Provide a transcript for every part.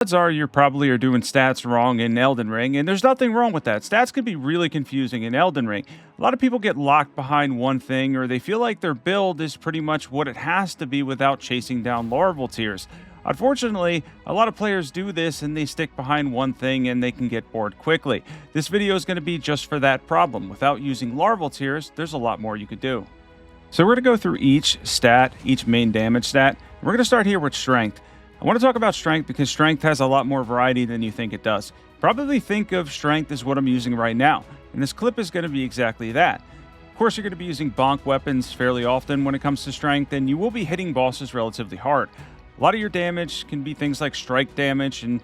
Odds are you probably are doing stats wrong in Elden Ring, and there's nothing wrong with that. Stats can be really confusing in Elden Ring. A lot of people get locked behind one thing, or they feel like their build is pretty much what it has to be without chasing down larval tiers. Unfortunately, a lot of players do this and they stick behind one thing and they can get bored quickly. This video is going to be just for that problem. Without using larval tiers, there's a lot more you could do. So we're going to go through each stat, each main damage stat. We're going to start here with strength. I want to talk about strength because strength has a lot more variety than you think it does. Probably think of strength as what I'm using right now, and this clip is going to be exactly that. Of course, you're going to be using bonk weapons fairly often when it comes to strength, and you will be hitting bosses relatively hard. A lot of your damage can be things like strike damage and,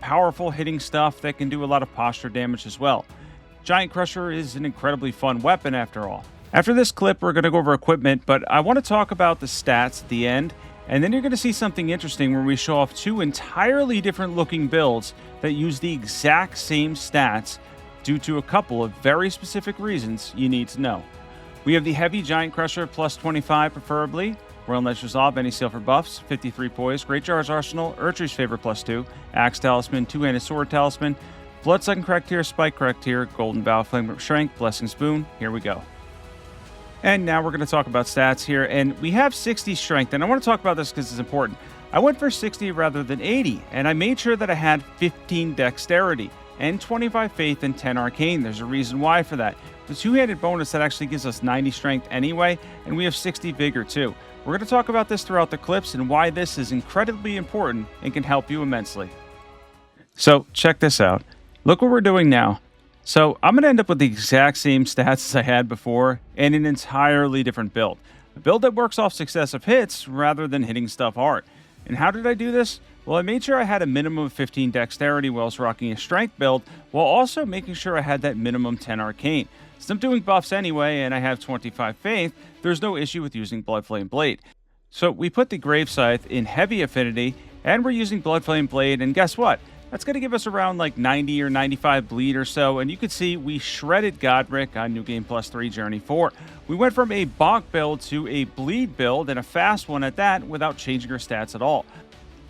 powerful hitting stuff that can do a lot of posture damage as well. Giant Crusher is an incredibly fun weapon after all. After this clip, we're going to go over equipment, but I want to talk about the stats at the end. And then you're going to see something interesting where we show off two entirely different looking builds that use the exact same stats due to a couple of very specific reasons you need to know. We have the Heavy Giant Crusher plus 25 preferably, Royal Knight's Resolve, any seal for buffs, 53 poise, Great Jar's Arsenal, Erdtree's Favor plus 2, Axe Talisman, Two-Handed Sword Talisman, Bloodsucking Correct Tier, Spike Correct Tier, Golden Vow, Flame Strength, Blessing's Boon. Here we go. And now we're going to talk about stats here, and we have 60 strength, and I want to talk about this because it's important. I went for 60 rather than 80, and I made sure that I had 15 dexterity and 25 faith and 10 arcane. There's a reason why for that. The two-handed bonus that actually gives us 90 strength anyway, and we have 60 vigor too. We're going to talk about this throughout the clips and why this is incredibly important and can help you immensely. So check this out. Look what we're doing now. So I'm going to end up with the exact same stats as I had before and an entirely different build. A build that works off successive hits rather than hitting stuff hard. And how did I do this? Well, I made sure I had a minimum of 15 dexterity while I was rocking a strength build, while also making sure I had that minimum 10 arcane. Since I'm doing buffs anyway and I have 25 faith, there's no issue with using Bloodflame Blade. So we put the Grave Scythe in Heavy Affinity and we're using Bloodflame Blade, and guess what? That's going to give us around like 90 or 95 bleed or so, and you can see we shredded Godric on New Game Plus 3 Journey 4. We went from a bonk build to a bleed build, and a fast one at that, without changing our stats at all.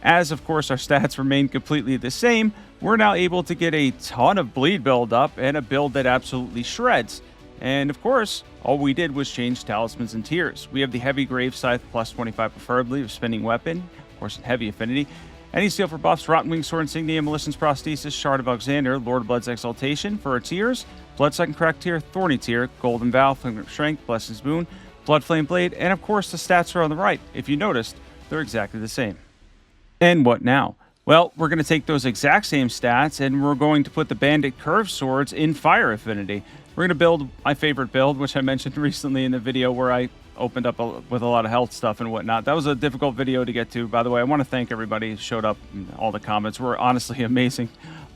As, of course, our stats remain completely the same, we're now able to get a ton of bleed build up and a build that absolutely shreds. And, of course, all we did was change talismans and tiers. We have the Heavy Grave Scythe plus 25 preferably of Spinning Weapon, of course in Heavy Affinity. Any seal for buffs, Rotten Wing Sword Insignia, Millicent's Prosthesis, Shard of Alexander, Lord of Blood's Exaltation for our tiers, Bloodsucking Correct Tier, Thorny Tier, Golden Vow, Flame Strength, Blessing's Boon, Bloodflame Blade, and of course the stats are on the right. If you noticed, they're exactly the same. And what now? Well, we're going to take those exact same stats and we're going to put the Bandit Curved Swords in Fire Affinity. We're going to build my favorite build, which I mentioned recently in the video where I opened up with a lot of health stuff and whatnot. That was a difficult video to get to, by the way. I want to thank everybody who showed up. All the comments were honestly amazing.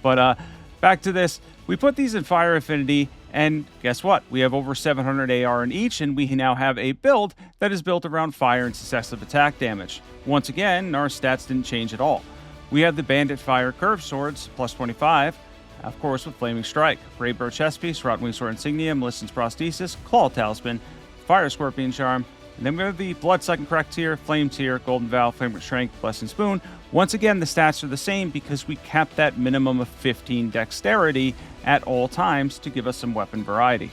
But back to this. We put these in Fire Affinity, and guess what? We have over 700 AR in each, and we now have a build that is built around fire and successive attack damage. Once again, our stats didn't change at all. We have the Bandit Fire Curved Swords, plus 25, of course with Flaming Strike, Brave Bird Chest Piece, Rotten Wing Sword Insignia, Millicent's Prosthesis, Claw Talisman, Fire Scorpion Charm, and then we have the Bloodsucking Correct Tier, Flame Tier, Golden Vow, Flame Strength, Blessing's Boon. Once again, the stats are the same because we kept that minimum of 15 dexterity at all times to give us some weapon variety.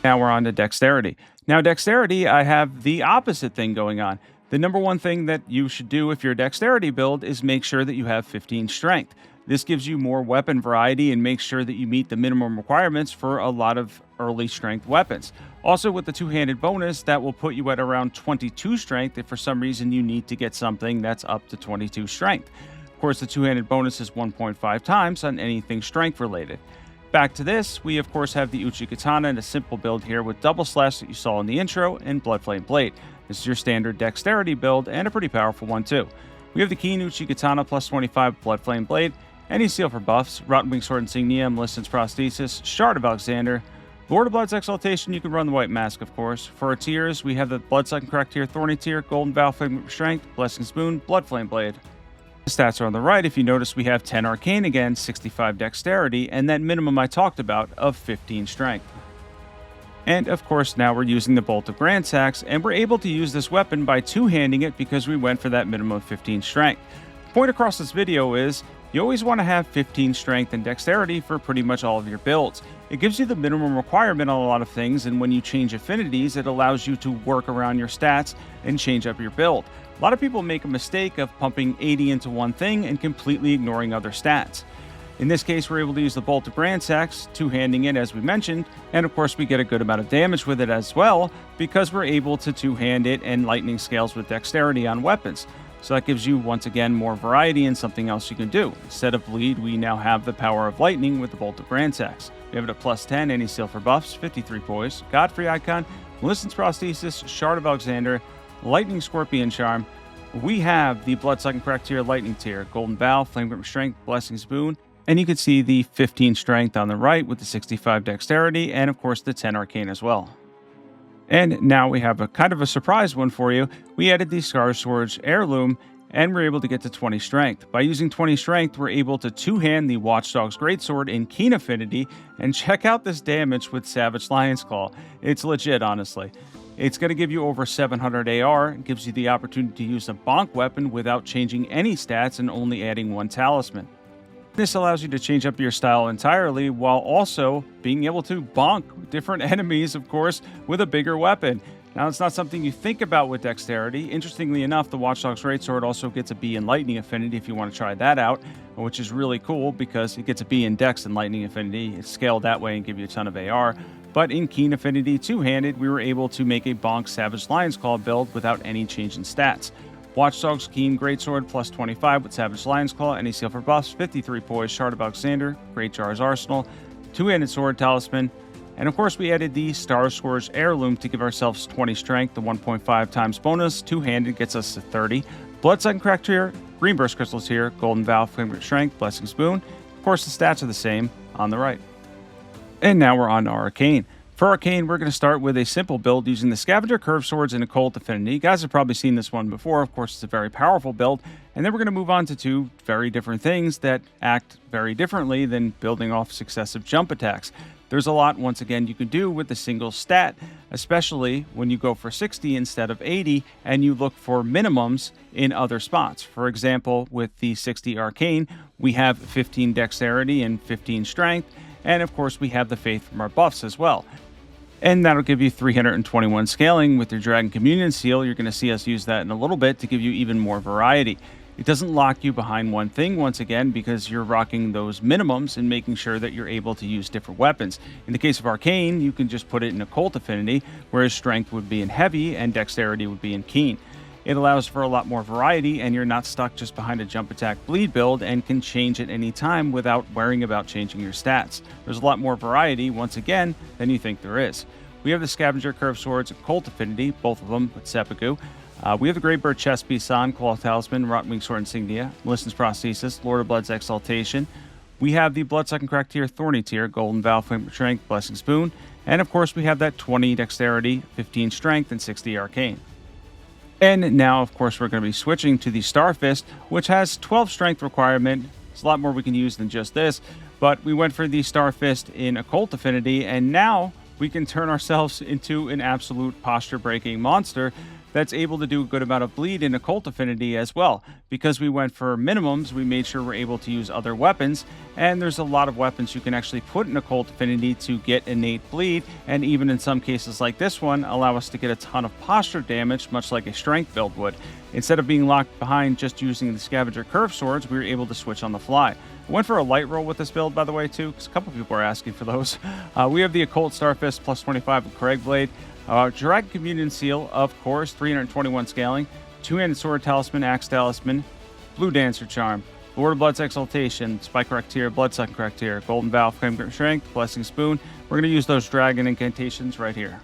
Now we're on to dexterity. Now dexterity, I have the opposite thing going on. The number one thing that you should do if you're a dexterity build is make sure that you have 15 strength. This gives you more weapon variety and makes sure that you meet the minimum requirements for a lot of early strength weapons. Also, with the two-handed bonus, that will put you at around 22 strength if for some reason you need to get something that's up to 22 strength. Of course, the two-handed bonus is 1.5 times on anything strength related. Back to this, we of course have the Uchi Katana in a simple build here with double slash that you saw in the intro and Bloodflame Blade. This is your standard dexterity build and a pretty powerful one too. We have the Keen Uchi Katana plus 25 Bloodflame Blade, any seal for buffs, Rotten Wing Sword Insignia, Millicent's Prosthesis, Shard of Alexander, Lord of Blood's Exaltation, you can run the White Mask, of course. For our tiers, we have the Bloodsucking Correct Tier, Thorny Tier, Golden Vow, Flame Strength, Blessing's Boon, Bloodflame Blade. The stats are on the right. If you notice, we have 10 Arcane again, 65 Dexterity, and that minimum I talked about of 15 Strength. And of course, now we're using the Bolt of Grand Sax, and we're able to use this weapon by two-handing it because we went for that minimum of 15 Strength. Point across this video is you always want to have 15 strength and dexterity for pretty much all of your builds. It gives you the minimum requirement on a lot of things, and when you change affinities, it allows you to work around your stats and change up your build. A lot of people make a mistake of pumping 80 into one thing and completely ignoring other stats. In this case, we're able to use the Bolt of Grand Axe, two-handing it as we mentioned, and of course we get a good amount of damage with it as well because we're able to two-hand it and lightning scales with dexterity on weapons. So that gives you, once again, more variety and something else you can do. Instead of bleed, we now have the power of lightning with the Bolt of Grand Axe. We have it at plus 10, any seal for buffs, 53 poise, Godfrey Icon, Millicent's Prosthesis, Shard of Alexander, Lightning Scorpion Charm. We have the Bloodsucking Crack Tier, Lightning Tier, Golden Bow, Flame Grip Strength, Blessing's Boon, and you can see the 15 Strength on the right with the 65 Dexterity, and of course the 10 Arcane as well. And now we have a kind of a surprise one for you. We added the Scar Sword's Heirloom, and we're able to get to 20 Strength. By using 20 Strength, we're able to two-hand the Watchdog's Greatsword in Keen Affinity, and check out this damage with Savage Lion's Claw. It's legit, honestly. It's going to give you over 700 AR, it gives you the opportunity to use a bonk weapon without changing any stats and only adding one talisman. This allows you to change up your style entirely while also being able to bonk different enemies, of course, with a bigger weapon. Now, it's not something you think about with dexterity. Interestingly enough, the Watchdog's Greatsword also gets a B in Lightning Affinity if you want to try that out, which is really cool because it gets a B in Dex and Lightning Affinity. It's scaled that way and give you a ton of AR. But in Keen Affinity two-handed, we were able to make a bonk Savage Lion's Claw build without any change in stats. Watchdog's Keen Greatsword plus 25 with Savage Lion's Claw, any seal for buffs, 53 poise, Shard of Alexander, Great Jar's Arsenal, two-handed sword talisman, and of course we added the Star Scourge Heirloom to give ourselves 20 strength, the 1.5 times bonus, two-handed gets us to 30, Bloodsucking Crack Tier, Green Burst Crystals here, Golden Vow, Flame Grip Strength, Blessing's Boon. Of course the stats are the same on the right. And now we're on to Arcane. For Arcane, we're going to start with a simple build using the Scavenger Curve Swords and Occult Affinity. You guys have probably seen this one before. Of course, it's a very powerful build. And then we're going to move on to two very different things that act very differently than building off successive jump attacks. There's a lot, once again, you can do with a single stat, especially when you go for 60 instead of 80 and you look for minimums in other spots. For example, with the 60 Arcane, we have 15 Dexterity and 15 Strength. And of course, we have the Faith from our buffs as well. And that'll give you 321 scaling with your Dragon Communion Seal. You're going to see us use that in a little bit to give you even more variety. It doesn't lock you behind one thing, once again, because you're rocking those minimums and making sure that you're able to use different weapons. In the case of Arcane, you can just put it in Occult Affinity, whereas Strength would be in Heavy and Dexterity would be in Keen. It allows for a lot more variety, and you're not stuck just behind a jump attack bleed build and can change at any time without worrying about changing your stats. There's a lot more variety, once again, than you think there is. We have the Scavenger Curve Swords, Occult Affinity, both of them with Seppuku. We have the Great Bird Chest Piece on, Claw Talisman, Rotwing Sword Insignia, Millicent's Prosthesis, Lord of Blood's Exaltation. We have the Bloodsucking Crack Tier, Thorny Tier, Golden Vow, Flame Grip Strength, Blessing's Boon. And of course, we have that 20 Dexterity, 15 Strength, and 60 Arcane. And now, of course, we're going to be switching to the Star Fist, which has 12 Strength requirement. There's a lot more we can use than just this, but we went for the Star Fist in Occult Affinity, and now we can turn ourselves into an absolute posture-breaking monster that's able to do a good amount of bleed in Occult Affinity as well. Because we went for minimums, we made sure we're able to use other weapons, and there's a lot of weapons you can actually put in Occult Affinity to get innate bleed, and even in some cases like this one, allow us to get a ton of posture damage, much like a Strength build would. Instead of being locked behind just using the Scavenger Curve Swords, we were able to switch on the fly. I went for a light roll with this build, by the way, too, because a couple people are asking for those. We have the Occult Starfist plus 25 with Craig Blade. Dragon Communion Seal, of course, 321 scaling. Two-handed Sword Talisman, Axe Talisman, Blue Dancer Charm, Lord of Blood's Exaltation, Spike Crack Tier, Bloodsucking Crack Tier, Golden Vow, Flame Grip Strength, Blessing Spoon. We're going to use those dragon incantations right here.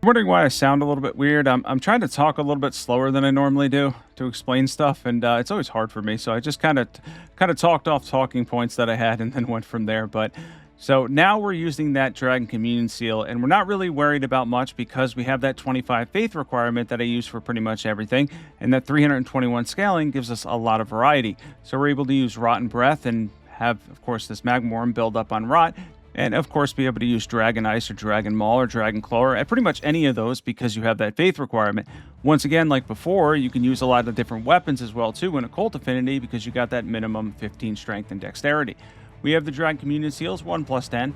Wondering why I sound a little bit weird. I'm trying to talk a little bit slower than I normally do to explain stuff, and it's always hard for me. So I just kind of talked off talking points that I had and then went from there. But so now we're using that Dragon Communion Seal, and we're not really worried about much because we have that 25 faith requirement that I use for pretty much everything, and that 321 scaling gives us a lot of variety. So we're able to use Rotten Breath and have, of course, this Magma Worm build up on Rot, And of course, be able to use Dragon Ice or Dragon Maul or Dragon Claw or pretty much any of those because you have that faith requirement. Once again, like before, you can use a lot of different weapons as well too in Occult Affinity because you got that minimum 15 strength and dexterity. We have the Dragon Communion Seals, 1+10.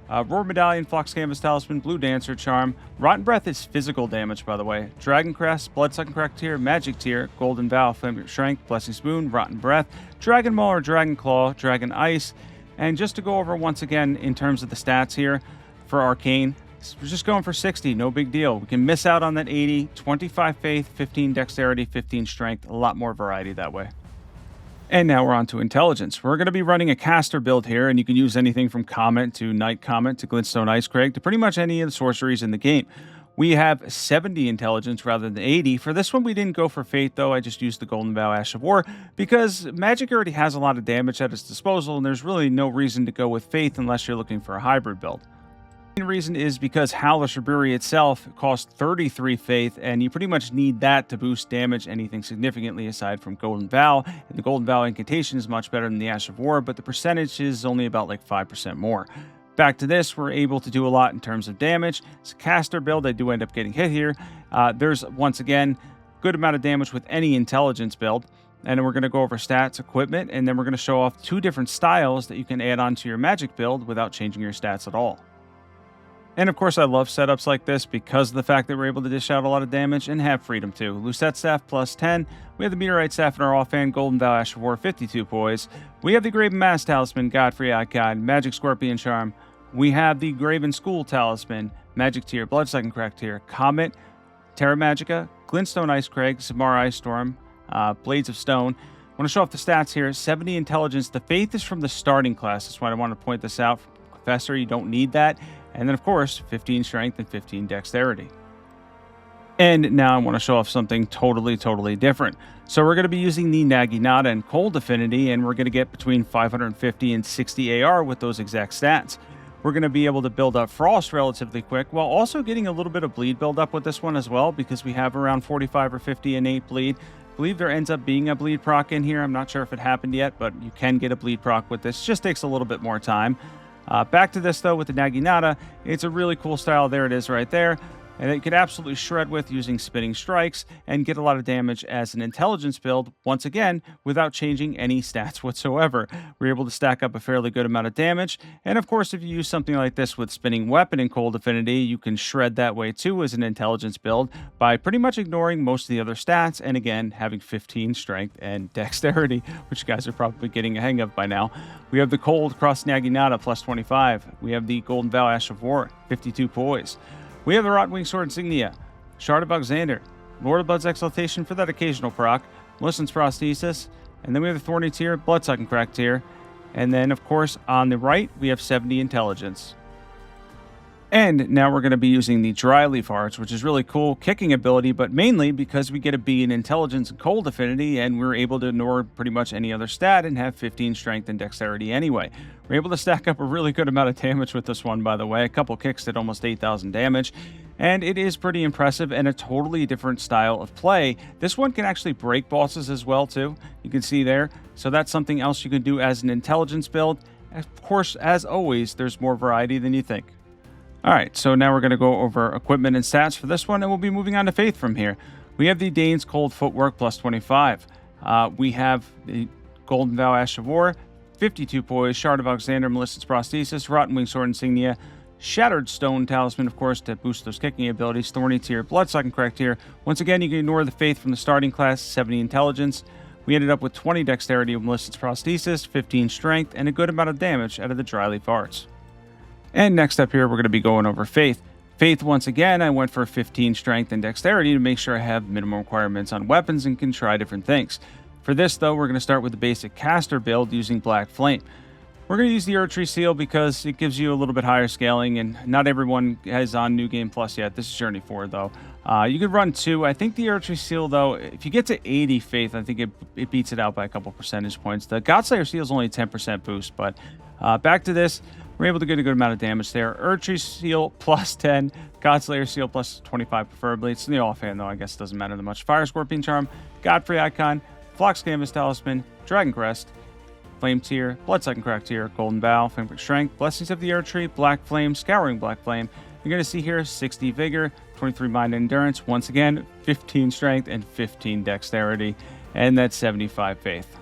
Roar Medallion, Flux Canvas Talisman, Blue Dancer Charm. Rotten Breath is physical damage, by the way. Dragon Crest, Bloodsucking Crack Tier, Magic Tier, Golden Vow, Flame Strength, Blessing Spoon, Rotten Breath, Dragon Maul or Dragon Claw, Dragon Ice. And just to go over once again in terms of the stats here for Arcane, we're just going for 60, no big deal. We can miss out on that 80, 25 Faith, 15 Dexterity, 15 Strength, a lot more variety that way. And now we're on to Intelligence. We're going to be running a caster build here, and you can use anything from Comet to Night Comet to Glintstone Icecrag to pretty much any of the sorceries in the game. We have 70 Intelligence rather than 80. For this one, we didn't go for Fate, though. I just used the Golden Vow Ash of War because Magic already has a lot of damage at its disposal, and there's really no reason to go with Faith unless you're looking for a hybrid build. The main reason is because Howlish Rebury itself costs 33 Faith, and you pretty much need that to boost damage anything significantly aside from Golden Vow. And the Golden Vow incantation is much better than the Ash of War, but the percentage is only about like 5% more. Back to this, we're able to do a lot in terms of damage. It's a caster build. I do end up getting hit here. There's, once again, good amount of damage with any Intelligence build. And then we're going to go over stats, equipment, and then we're going to show off 2 different styles that you can add on to your Magic build without changing your stats at all. And of course, I love setups like this because of the fact that we're able to dish out a lot of damage and have freedom too. Lucette Staff +10. We have the Meteorite Staff in our offhand, Golden Vow Ash of War, 52 poise. We have the Graven Mask Talisman, Godfrey Icon, Magic Scorpion Charm. We have the Graven School Talisman, Magic Tier, Bloodsucking Crack Tier, Comet, Terra Magica, Glintstone Icecrag, Samara Ice Storm, Blades of Stone. I want to show off the stats here. 70 Intelligence. The Faith is from the starting class. That's why I want to point this out. Professor, you don't need that. And then, of course, 15 Strength and 15 Dexterity. And now I want to show off something totally different. So we're going to be using the Naginata and Cold Affinity, and we're going to get between 550 and 60 AR with those exact stats. We're going to be able to build up Frost relatively quick, while also getting a little bit of bleed build up with this one as well, because we have around 45 or 50 innate bleed. I believe there ends up being a bleed proc in here. I'm not sure if it happened yet, but you can get a bleed proc with this. Just takes a little bit more time. Back to this, though, with the Naginata. It's a really cool style. There it is right there. And you could absolutely shred with using Spinning Strikes and get a lot of damage as an Intelligence build, once again, without changing any stats whatsoever. We're able to stack up a fairly good amount of damage. And of course, if you use something like this with Spinning Weapon and Cold Affinity, you can shred that way too as an Intelligence build by pretty much ignoring most of the other stats. And again, having 15 Strength and Dexterity, which you guys are probably getting a hang of by now. We have the Cold Cross Naginata +25. We have the Golden Vow Ash of War, 52 poise. We have the Rotwing Sword Insignia, Shard of Alexander, Lord of Blood's Exaltation for that occasional proc, Millicent's Prosthesis, and then we have the Thorny Tier, Bloodsucking Crack Tier, and then, of course, on the right, we have 70 Intelligence. And now we're going to be using the Dry Leaf Hearts, which is really cool kicking ability, but mainly because we get a B in Intelligence and Cold Affinity, and we're able to ignore pretty much any other stat and have 15 Strength and Dexterity anyway. We're able to stack up a really good amount of damage with this one, by the way. A couple kicks did almost 8,000 damage, and it is pretty impressive and a totally different style of play. This one can actually break bosses as well, too. You can see there. So that's something else you can do as an Intelligence build. Of course, as always, there's more variety than you think. Alright, so now we're going to go over equipment and stats for this one, and we'll be moving on to Faith from here. We have the Dane's Cold Footwork +25. We have the Golden Vow Ash of War, 52 poise, Shard of Alexander, Millicent's Prosthesis, Rotten Wing Sword Insignia, Shattered Stone Talisman, of course, to boost those kicking abilities, Thorny Tier, Bloodsucking Crack Tier. Once again, you can ignore the Faith from the starting class, 70 Intelligence. We ended up with 20 Dexterity with Millicent's Prosthesis, 15 Strength, and a good amount of damage out of the Dry Leaf Arts. And next up here, we're going to be going over Faith. Faith, once again, I went for 15 Strength and Dexterity to make sure I have minimum requirements on weapons and can try different things. For this, though, we're going to start with the basic caster build using Black Flame. We're going to use the Erdtree Seal because it gives you a little bit higher scaling, and not everyone is on New Game Plus yet. This is Journey 4, though. You could run 2. I think the Erdtree Seal, though, if you get to 80 Faith, I think it beats it out by a couple percentage points. The Godslayer Seal is only a 10% boost, but back to this. We're able to get a good amount of damage there. Erdtree Seal +10, Godslayer Seal +25 preferably. It's in the offhand, though. I guess it doesn't matter that much. Fire Scorpion Charm, Godfrey Icon, Flux Canvas Talisman, Dragon Crest, Flame Tear, Bloodsucking Crack Tear, Golden Bow, Flame Strength, Blessings of the Earth Tree, Black Flame, Scouring Black Flame. You're going to see here 60 Vigor, 23 Mind and Endurance, once again 15 Strength and 15 Dexterity, and that's 75 Faith.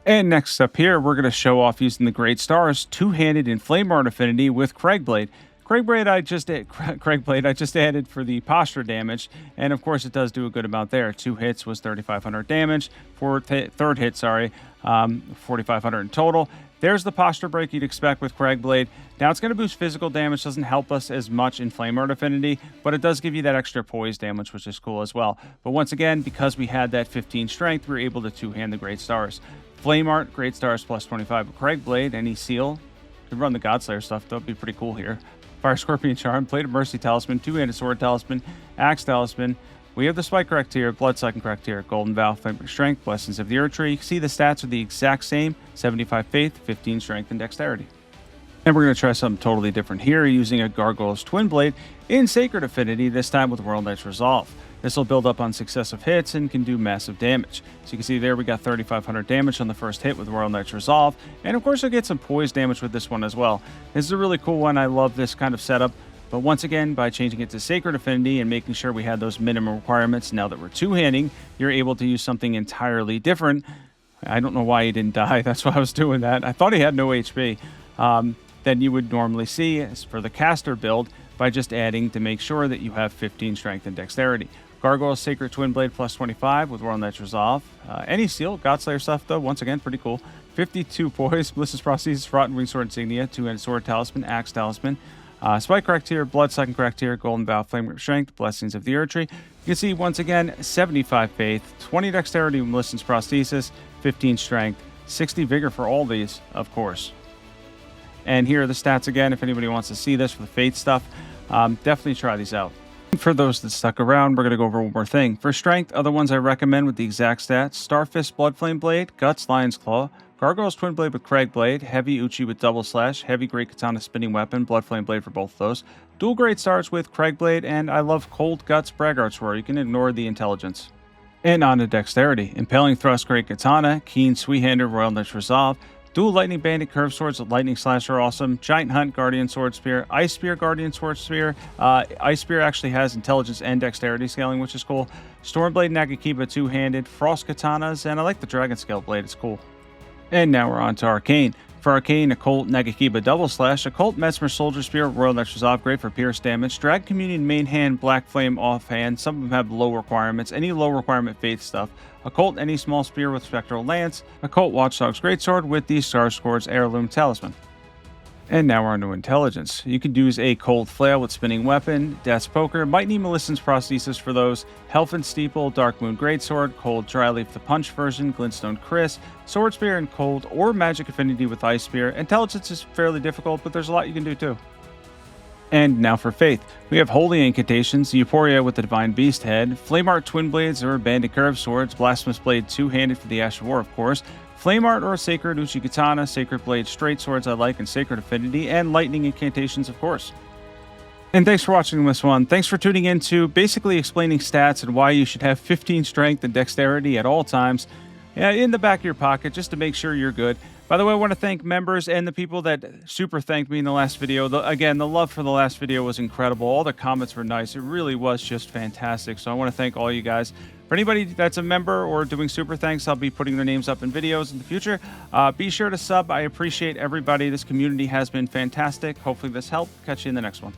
And next up here, we're going to show off using the Great Stars, two-handed in Flame Art Affinity with Craigblade. Craigblade I just added for the posture damage, and of course it does do a good amount there. 2 hits was 3,500 damage. Third hit, 4,500 in total. There's the posture break you'd expect with Craigblade. Now it's going to boost physical damage, doesn't help us as much in Flame Art Affinity, but it does give you that extra poise damage, which is cool as well. But once again, because we had that 15 strength, we were able to two-hand the Great Stars. Flame Art, Great Stars plus 25 with Craigblade, any seal. Could run the Godslayer stuff, that would be pretty cool here. Fire Scorpion Charm, Plate of Mercy Talisman, two-handed Sword Talisman, Axe Talisman. We have the Spike Crack Tier, Bloodsucking Crack Tier, Golden Vow, Flame Strength, Blessings of the Earth Tree. You can see the stats are the exact same, 75 Faith, 15 Strength, and Dexterity. And we're going to try something totally different here using a Gargoyle's Twin Blade in Sacred Affinity, this time with World Knight's Resolve. This will build up on successive hits and can do massive damage. So you can see there we got 3,500 damage on the first hit with Royal Knight's Resolve. And of course you'll get some poise damage with this one as well. This is a really cool one. I love this kind of setup. But once again, by changing it to Sacred Affinity and making sure we had those minimum requirements, now that we're two-handing, you're able to use something entirely different. I don't know why he didn't die. That's why I was doing that. I thought he had no HP. Than you would normally see as for the caster build by just adding to make sure that you have 15 Strength and Dexterity. Gargoyle's Sacred Twin Blade plus 25 with Royal Knight's Resolve. Any seal, Godslayer stuff though, once again, pretty cool. 52 Poise, Bliss's Prosthesis, Rotten Wing Sword Insignia, two-handed Sword Talisman, Axe Talisman, Spike Crack Tier, Bloodsucking Crack Tier, Golden Bow, Flame Grip Strength, Blessings of the Earth Tree. You can see once again, 75 Faith, 20 Dexterity with Bliss's Prosthesis, 15 Strength, 60 Vigor for all these, of course. And here are the stats again, if anybody wants to see this for the Faith stuff. Definitely try these out. For those that stuck around, we're going to go over one more thing. For Strength, other ones I recommend with the exact stats: Starfist Bloodflame Blade, Guts Lion's Claw, Gargoyle's Twin Blade with Crag Blade, Heavy Uchi with Double Slash, Heavy Great Katana Spinning Weapon, Bloodflame Blade for both of those, Dual Great Stars with Crag Blade, and I love Cold Guts Braggart's Roar. You can ignore the intelligence. And on to Dexterity. Impaling Thrust Great Katana, Keen Sweet-Hander Royal Knight's Resolve, Dual Lightning Bandit Curve Swords with Lightning Slash are awesome. Giant Hunt Guardian Sword Spear. Ice Spear Guardian Sword Spear. Ice Spear actually has intelligence and dexterity scaling, which is cool. Stormblade Nagikiba two-handed. Frost Katanas, and I like the Dragon Scale Blade. It's cool. And now we're on to Arcane. For Arcane, Occult Nagikiba Double Slash, Occult Mesmer Soldier Spear, Royal Knight's Resolve, great for pierce damage. Drag Communion Main Hand, Black Flame Offhand. Some of them have low requirements. Any low requirement Faith stuff. Occult Any Small Spear with Spectral Lance. Occult Watchdog's Greatsword with the Star Scourge Heirloom Talisman. And now we're on to Intelligence. You could use a Cold Flail with Spinning Weapon, Death's Poker, might need Millicent's Prosthesis for those, Helfin Steeple, Dark Moon Greatsword, Cold Dryleaf the Punch version, Glintstone Chris, Sword Spear in Cold, or Magic Affinity with Ice Spear. Intelligence is fairly difficult, but there's a lot you can do too. And now for Faith. We have Holy Incantations, Euphoria with the Divine Beast Head, Flame Art Twin Blades or Bandit Curved Swords, Blasphemous Blade two-handed for the Ash of War, of course, Flame Art or Sacred Uchi Katana, Sacred Blade Straight Swords I like, and Sacred Affinity, and Lightning Incantations, of course. And thanks for watching this one. Thanks for tuning in to basically explaining stats and why you should have 15 Strength and Dexterity at all times in the back of your pocket just to make sure you're good. By the way, I want to thank members and the people that super thanked me in the last video. Again, the love for the last video was incredible. All the comments were nice. It really was just fantastic. So I want to thank all you guys. For anybody that's a member or doing super thanks, I'll be putting their names up in videos in the future. Be sure to sub. I appreciate everybody. This community has been fantastic. Hopefully this helped. Catch you in the next one.